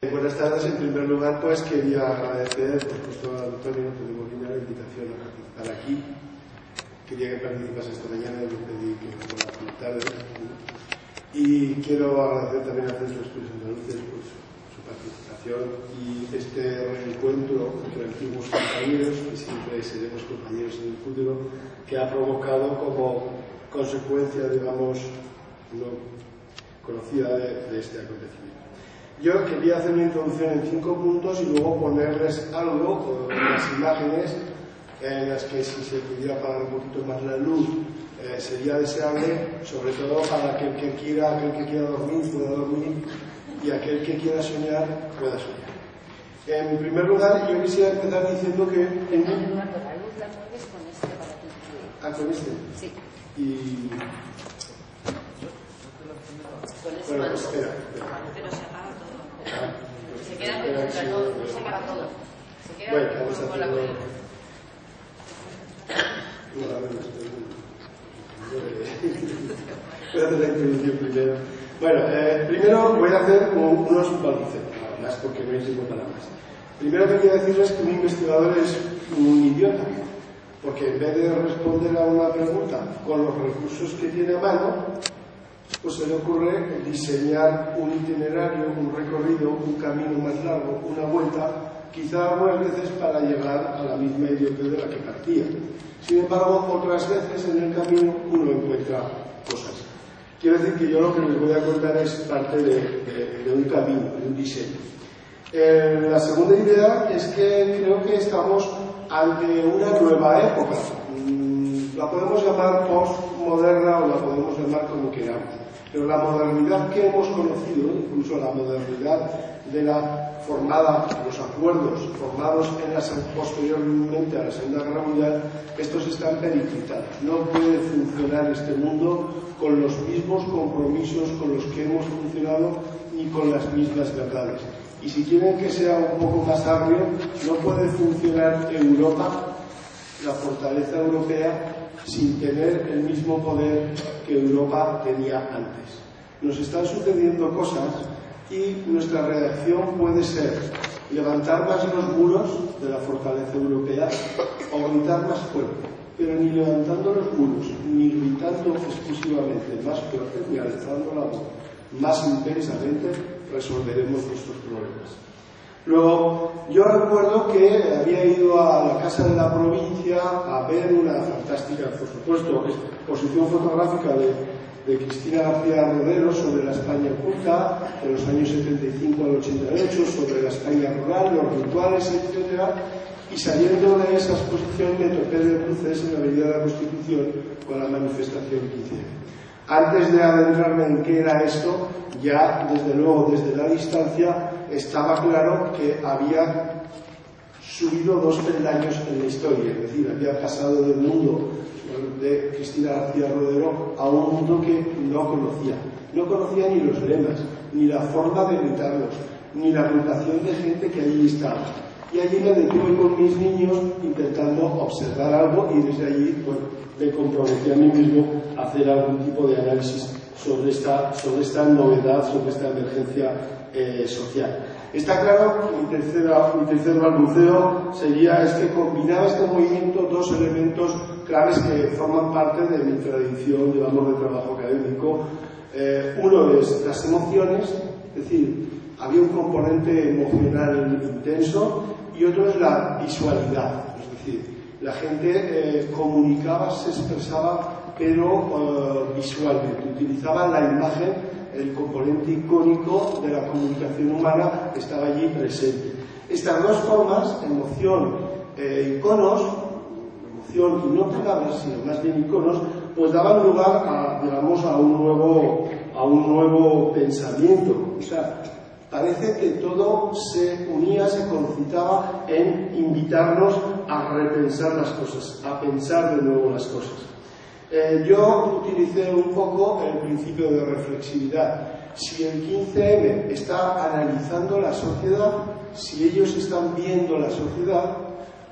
Buenas tardes. En primer lugar, pues quería agradecer, por supuesto, a Antonio Molina la invitación a participar aquí. Quería que participase esta mañana y le pedí que fuera por la tarde. Y quiero agradecer también a Centro de Estudios Andaluces por su participación y este reencuentro entre antiguos compañeros, que siempre seremos compañeros en el futuro, que ha provocado como consecuencia, digamos, no conocida de este acontecimiento. Yo quería hacer una introducción en 5 puntos y luego ponerles algo, unas imágenes en las que si se pudiera apagar un poquito más la luz sería deseable, sobre todo para aquel que quiera dormir pueda dormir y aquel que quiera soñar pueda soñar. En primer lugar, yo quisiera empezar diciendo que... La luz la mueves con este aparatito. Ah, ¿con este? Sí. Y... Bueno, espera. Pero se apaga todo. Se Se queda todo. Se apaga todo. Se queda bueno, vamos a con la hacerlo. Voy a hacer la introducción primero. Bueno, primero voy a hacer unos balbuceos, nada más, porque no hay tiempo para más. Primero quería decirles que un investigador es un idiota, porque en vez de responder a una pregunta con los recursos que tiene a mano, pues se le ocurre diseñar un itinerario, un recorrido, un camino más largo, una vuelta, quizá algunas veces para llegar a la misma idiotez de la que partía. Sin embargo, otras veces en el camino uno encuentra cosas. Quiero decir que yo lo que les voy a contar es parte de un camino, de un diseño. La segunda idea es que creo que estamos ante una nueva época. La podemos llamar postmoderna o la podemos llamar como queramos. Pero la modernidad que hemos conocido, incluso la modernidad de los acuerdos formados posteriormente a la Segunda Guerra Mundial, estos están periclitados. No puede funcionar este mundo con los mismos compromisos con los que hemos funcionado ni con las mismas verdades. Y si quieren que sea un poco más agrio, no puede funcionar Europa, la fortaleza europea, sin tener el mismo poder que Europa tenía antes. Nos están sucediendo cosas y nuestra reacción puede ser levantar más los muros de la fortaleza europea o gritar más fuerte, pero ni levantando los muros, ni gritando exclusivamente más fuerte, ni alzando la voz más intensamente, resolveremos nuestros problemas. Luego, yo recuerdo que había ido a la Casa de la Provincia a ver una fantástica, por supuesto, exposición fotográfica de Cristina García Rodero sobre la España oculta, de los años 75 al 88, sobre la España rural, los rituales, etc. Y saliendo de esa exposición me topé de cruces en la Avenida de la Constitución con la manifestación 15. Antes de adentrarme en qué era esto, ya desde luego desde la distancia estaba claro que había subido 2 peldaños en la historia, es decir, había pasado del mundo de Cristina García Rodero a un mundo que no conocía ni los lemas, ni la forma de gritarlos, ni la agrupación de gente que allí estaba. Y allí me detuve con mis niños intentando observar algo y desde allí me comprometí a mí mismo a hacer algún tipo de análisis sobre esta novedad, sobre esta emergencia social. Está claro que mi tercer balbuceo es que combinaba este movimiento 2 elementos claves que forman parte de mi tradición, digamos, de trabajo académico. Uno es las emociones, es decir, había un componente emocional intenso, y otro es la visualidad, es decir, la gente comunicaba, se expresaba, pero visualmente, utilizaba la imagen, el componente icónico de la comunicación humana estaba allí presente. Estas dos formas, emoción e iconos, emoción y no palabras, sino más bien iconos, pues daban lugar a, digamos, a un nuevo pensamiento. O sea, parece que todo se unía, se concitaba en invitarnos a repensar las cosas, a pensar de nuevo las cosas. Yo utilicé un poco el principio de reflexividad. Si el 15M está analizando la sociedad, si ellos están viendo la sociedad,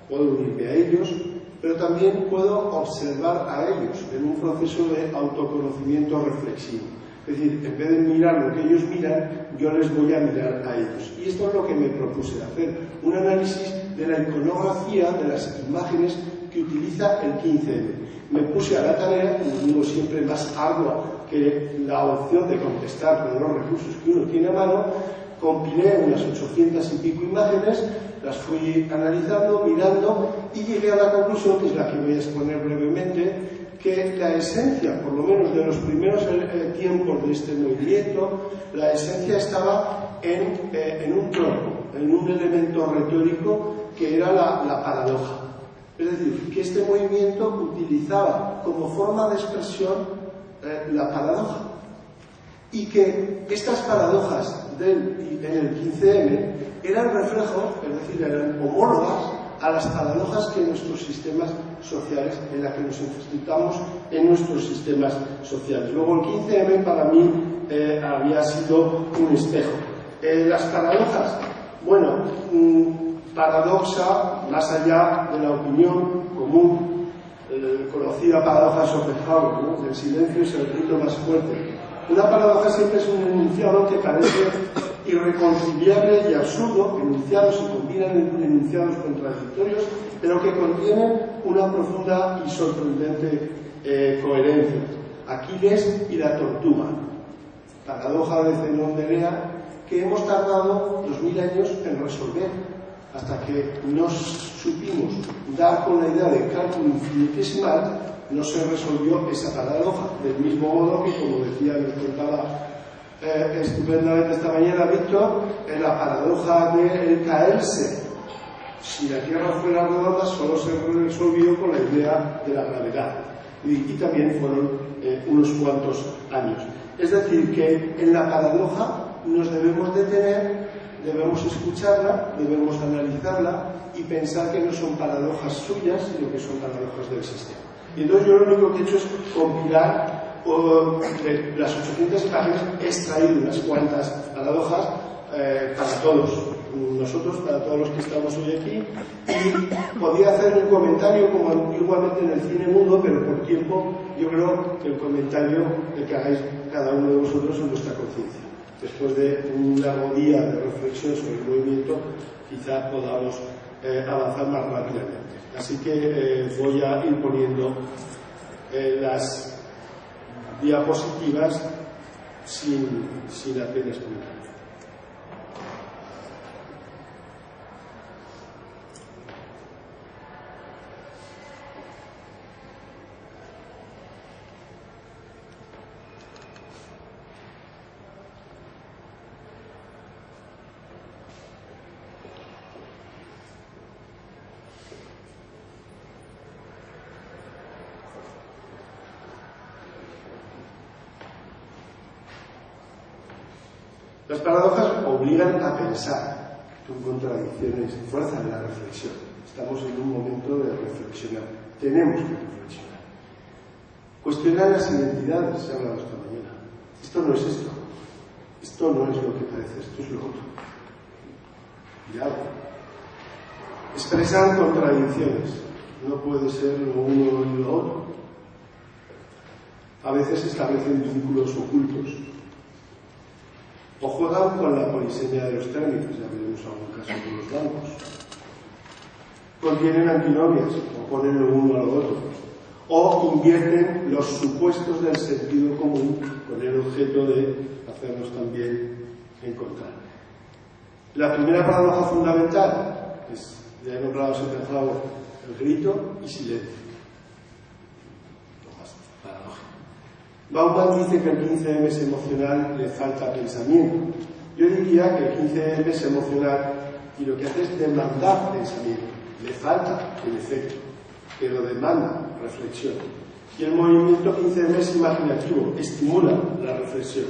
puedo unirme a ellos, pero también puedo observar a ellos en un proceso de autoconocimiento reflexivo. Es decir, en vez de mirar lo que ellos miran, yo les voy a mirar a ellos. Y esto es lo que me propuse hacer, un análisis de la iconografía de las imágenes que utiliza el 15M. Me puse a la tarea, como digo siempre, más ardua que la opción de contestar con los recursos que uno tiene a mano. Compilé unas 800 y pico imágenes, las fui analizando, mirando y llegué a la conclusión, que es la que voy a exponer brevemente, que la esencia, por lo menos de los primeros tiempos de este movimiento, la esencia estaba en un tronco, en un elemento retórico que era la paradoja. Es decir, que este movimiento utilizaba como forma de expresión la paradoja. Y que estas paradojas en el 15M eran reflejo, es decir, eran homólogas a las paradojas que nuestros sistemas sociales, en las que nos enfrentamos en nuestros sistemas sociales. Luego el 15M para mí había sido un espejo. Las paradojas, bueno, paradoxa, más allá de la opinión común, conocida paradoja de Schopenhauer, ¿no? El silencio es el grito más fuerte. Una paradoja siempre es un enunciado que parece irreconciliable y absurdo, enunciados se combinan en enunciados contradictorios, pero que contienen una profunda y sorprendente coherencia. Aquiles y la tortuga, paradoja de Zenón de Elea, que hemos tardado 2000 años en resolver, hasta que nos supimos dar con la idea de cálculo infinitesimal, no se resolvió esa paradoja, del mismo modo que, como decía, nos contaba estupendamente esta mañana Víctor, en la paradoja del caerse. Si la Tierra fuera redonda, solo se resolvió con la idea de la gravedad. Y también fueron unos cuantos años. Es decir, que en la paradoja nos debemos detener, debemos escucharla, debemos analizarla y pensar que no son paradojas suyas, sino que son paradojas del sistema. Y entonces yo lo único que he hecho es compilar de las 800 imágenes, he extraído unas cuantas paradojas para todos nosotros, para todos los que estamos hoy aquí, y podía hacer un comentario como antiguamente en el cine mudo, pero por tiempo yo creo que el comentario que hagáis cada uno de vosotros en vuestra conciencia. Después de un largo día de reflexión sobre el movimiento, quizá podamos avanzar más rápidamente. Así que voy a ir poniendo las diapositivas sin apenas explicar. Las paradojas obligan a pensar, con contradicciones, fuerzan la reflexión. Estamos en un momento de reflexionar. Tenemos que reflexionar. Cuestionar las identidades, se ha hablado esta mañana. Esto no es esto. Esto no es lo que parece, esto es lo otro. Cuidado. Expresan contradicciones. No puede ser lo uno y lo otro. A veces establecen vínculos ocultos. O juegan con la polisemia de los términos, ya veremos algún caso con los bancos. Contienen antinomias, o ponen lo uno a lo otro. O invierten los supuestos del sentido común con el objeto de hacernos también encontrar. La primera paradoja fundamental es, ya he nombrado Schopenhauer, el grito y silencio. Bauman dice que el 15M emocional le falta pensamiento. Yo diría que el 15M es emocional y lo que hace es demandar pensamiento. Le falta, en efecto, que lo demanda reflexión. Y el movimiento 15M es imaginativo, estimula la reflexión.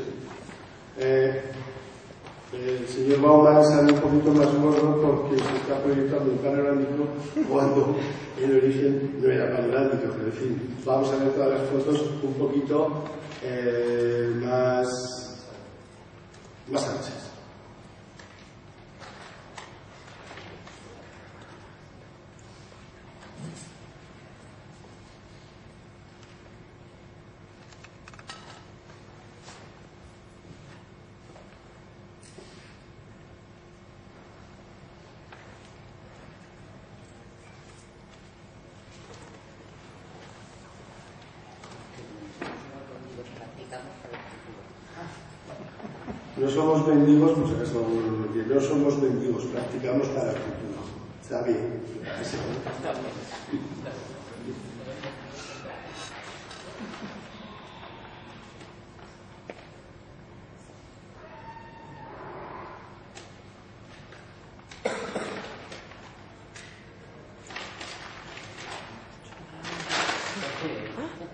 El señor Bauman sale un poquito más gordo porque se está proyectando un panorámico cuando en origen no era panorámico, pero en fin, vamos a ver todas las fotos un poquito más anchas. No somos mendigos, pues acaso no somos mendigos, practicamos para el futuro. Está bien.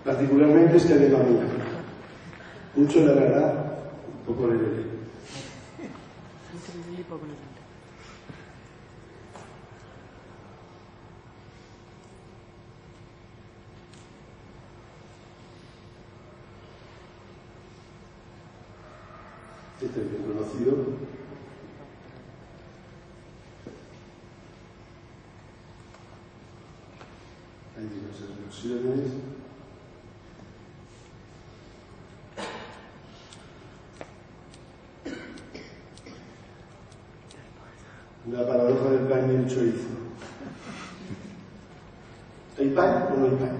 Particularmente este de mamá. Mucho la verdad, un poco de este es bien conocido. Hay diversas versiones. La paradoja del pan y el chorizo. ¿Hay pan o no hay pan?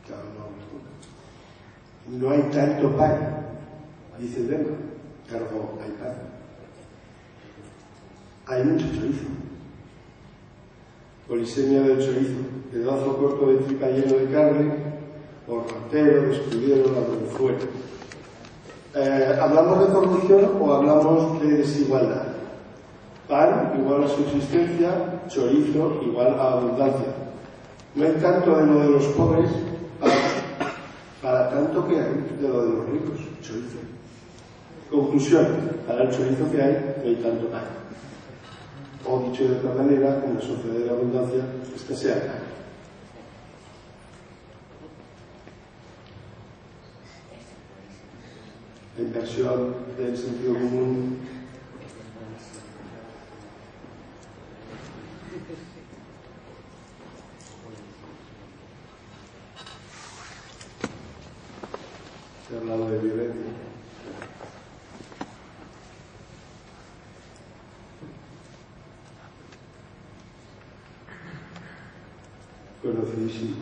Claro, no. No hay tanto pan, dice el lema. Claro, no, hay pan. Hay mucho chorizo. Polisemia del chorizo. Pedazo corto de tripa lleno de carne, o rantero, de escudero, ladronzuelo. ¿Hablamos de corrupción o hablamos de desigualdad? Pan igual a subsistencia, chorizo igual a abundancia. No hay tanto de lo de los pobres para tanto que hay de lo de los ricos, chorizo. Conclusión, para el chorizo que hay, no hay tanto pan. O dicho de otra manera, en la sociedad de la abundancia, escasea el pan. La inversión del sentido común se ha hablado de violencia. Conocidísimo.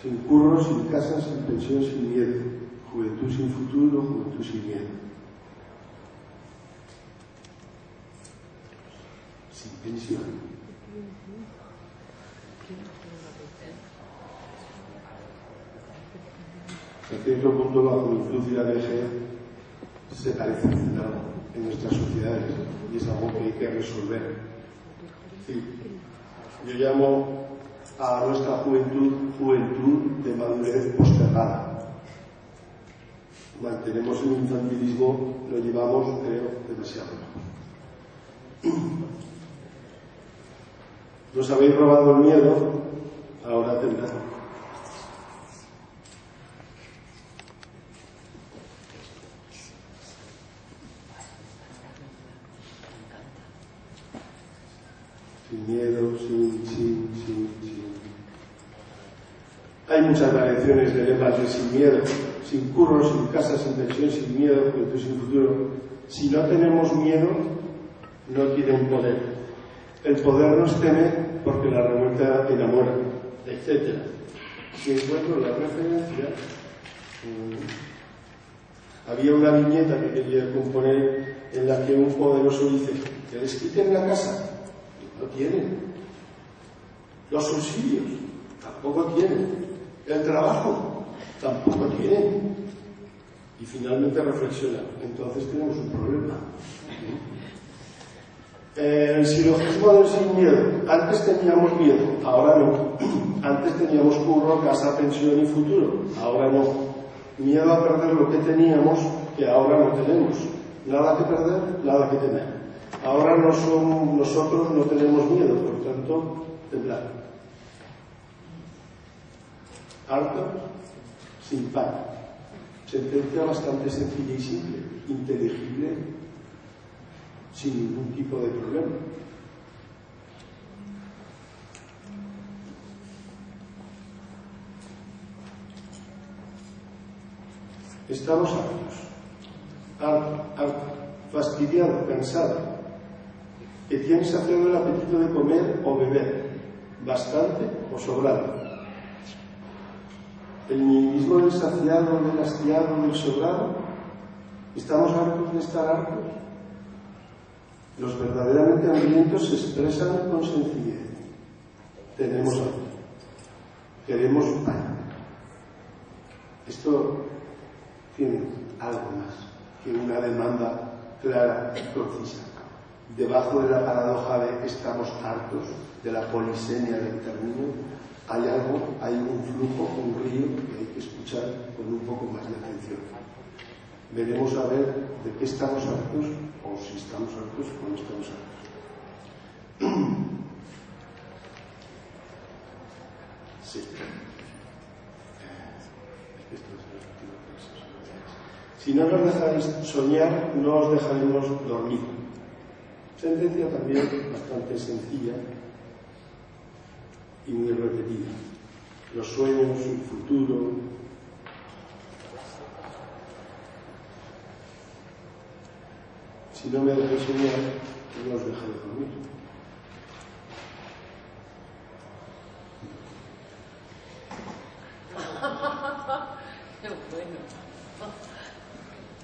Sin curro, sin casa, sin pensión, sin miedo. Juventud sin futuro, juventud sin miedo. Sin pensión. En cierto punto la juventud y la vejez se parecen en nuestras sociedades y es algo que hay que resolver. Sí. Yo llamo a nuestra juventud de madurez postergada. Mantenemos el infantilismo, lo llevamos, creo, demasiado lejos. Nos habéis robado el miedo, ahora tendrán. Sin miedo, sin. Hay muchas variaciones de lemas de sin miedo. Sin curro, sin casa, sin pensión, sin miedo, juventud sin futuro. Si no tenemos miedo, no tienen poder. El poder nos teme porque la revuelta enamora, etc. Si encuentro la referencia, había una viñeta que quería componer en la que un poderoso dice: que les quiten la casa, no tienen. Los subsidios, tampoco tienen. El trabajo, tampoco tienen. Y finalmente reflexiona: entonces tenemos un problema. El silogismo del sin miedo. Antes teníamos miedo, ahora no. Antes teníamos curro, casa, pensión y futuro, ahora no. Miedo a perder lo que teníamos, que ahora no tenemos. Nada que perder, nada que tener. Ahora nosotros no tenemos miedo, por tanto, temblar. Harto, sin pan. Sentencia bastante sencilla y simple, inteligible, sin ningún tipo de problema. Estamos hartos, fastidiado, cansado, que tienes saciado el apetito de comer o beber, bastante o sobrado. El nihilismo del saciado, del hastiado, del sobrado, ¿Estamos hartos de estar hartos? Los verdaderamente hambrientos se expresan con sencillez. Tenemos hambre. Queremos pan. Esto tiene algo más que una demanda clara y concisa. Debajo de la paradoja de estamos hartos, de la polisemia del término, hay algo, hay un flujo, un río que hay que escuchar con un poco más de atención. Veremos a ver de qué estamos hartos, o si estamos hartos o no estamos hartos. Sí. Si no nos dejáis soñar, no os dejaremos dormir. Sentencia también bastante sencilla y muy repetida. Los sueños, el futuro. Si no me dejáis soñar, no os dejaré dormir. Qué bueno.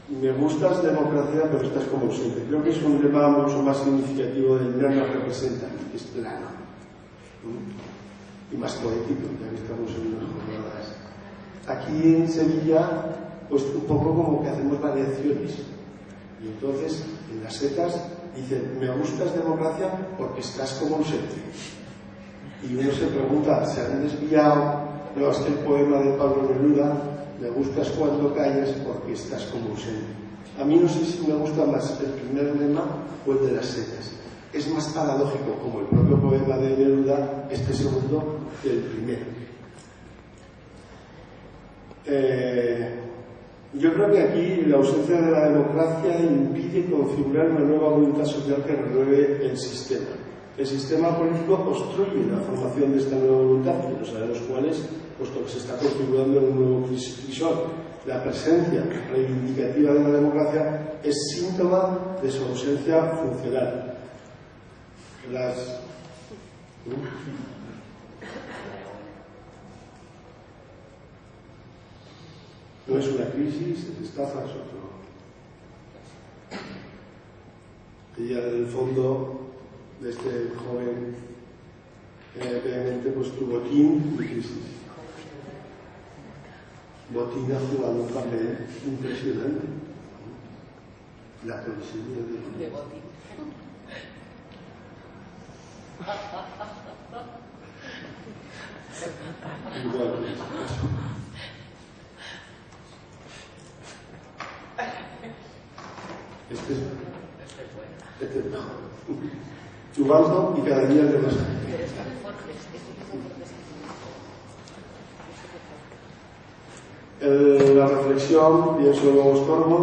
Me gustas democracia, pero estás como ausente. Creo que es un lema mucho más significativo del no nos representa, que es plano. Y más poético, ya que estamos en unas jornadas. Aquí en Sevilla, pues un poco como que hacemos variaciones. Y entonces, en las setas, dicen, me gustas democracia porque estás como ausente. Y uno se pregunta, ¿se han desviado? No, es que el poema de Pablo Neruda, me gustas cuando callas porque estás como ausente. A mí no sé si me gusta más el primer lema o el de las setas. Es más paradójico, como el propio poema de Neruda, este segundo que el primero. Yo creo que aquí la ausencia de la democracia impide configurar una nueva voluntad social que renueve el sistema. El sistema político obstruye la formación de esta nueva voluntad, que no sabemos cuál es, puesto que se está configurando en un nuevo crisol. La presencia reivindicativa de la democracia es síntoma de su ausencia funcional. No es una crisis, es estafa, es otro. Y en el fondo de este joven vehemente, pues tu botín y crisis. Botín ha jugado un papel impresionante. La polisemia de botín. Igual que eso. Este es mejor. Chubando y cada día de más. La reflexión, pienso luego estorbo,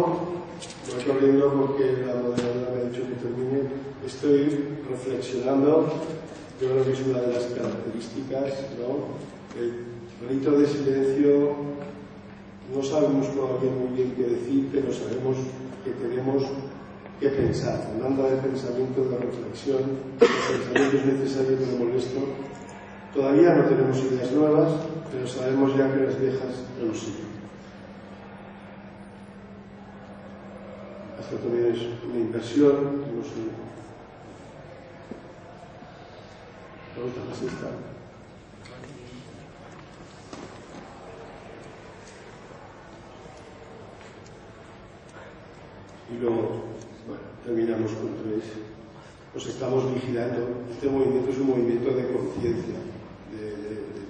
voy corriendo porque la moderadora me ha dicho que termine. Estoy reflexionando, yo creo que es una de las características, ¿no? El rito de silencio, no sabemos todavía muy bien qué decir, pero sabemos que tenemos que pensar. Hablando de pensamiento, de reflexión, el pensamiento es necesario pero molesto. Todavía no tenemos ideas nuevas, pero sabemos ya que las viejas no nos siguen. Esto también es una inversión, no sé. ¿Preguntas así está? Y luego, bueno, terminamos con tres. Nos estamos vigilando. Este movimiento es un movimiento de conciencia, de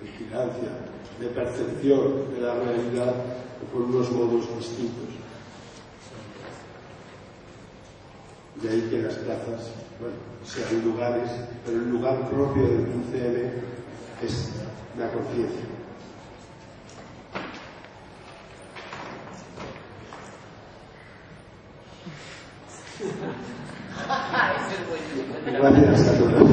vigilancia, de percepción de la realidad por unos modos distintos. De ahí que las plazas, bueno, sean lugares, pero el lugar propio del 15M es la conciencia. Gracias a todos.